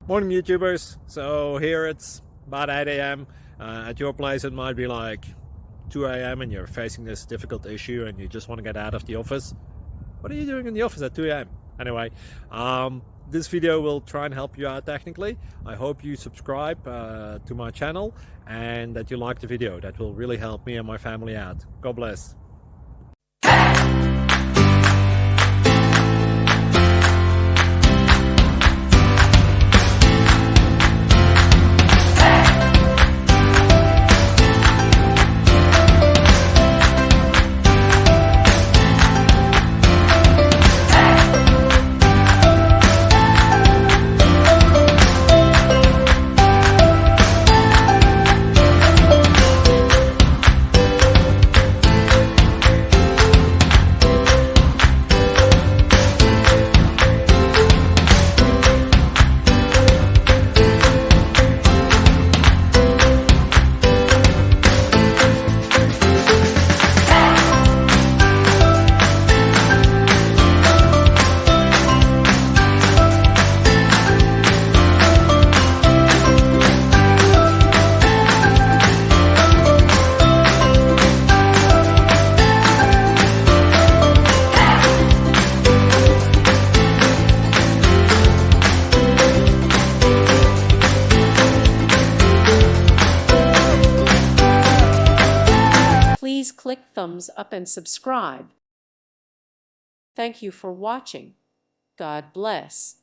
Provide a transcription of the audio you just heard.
Morning YouTubers. So here it's about 8 a.m. At your place it might be like 2 a.m. and you're facing this difficult issue and you just want to get out of the office. What are you doing in the office at 2 a.m.? Anyway, this video will try and help you out technically. I hope you subscribe to my channel and that you like the video. That will really help me and my family out. God bless. Please click thumbs up and subscribe. Thank you for watching. God bless.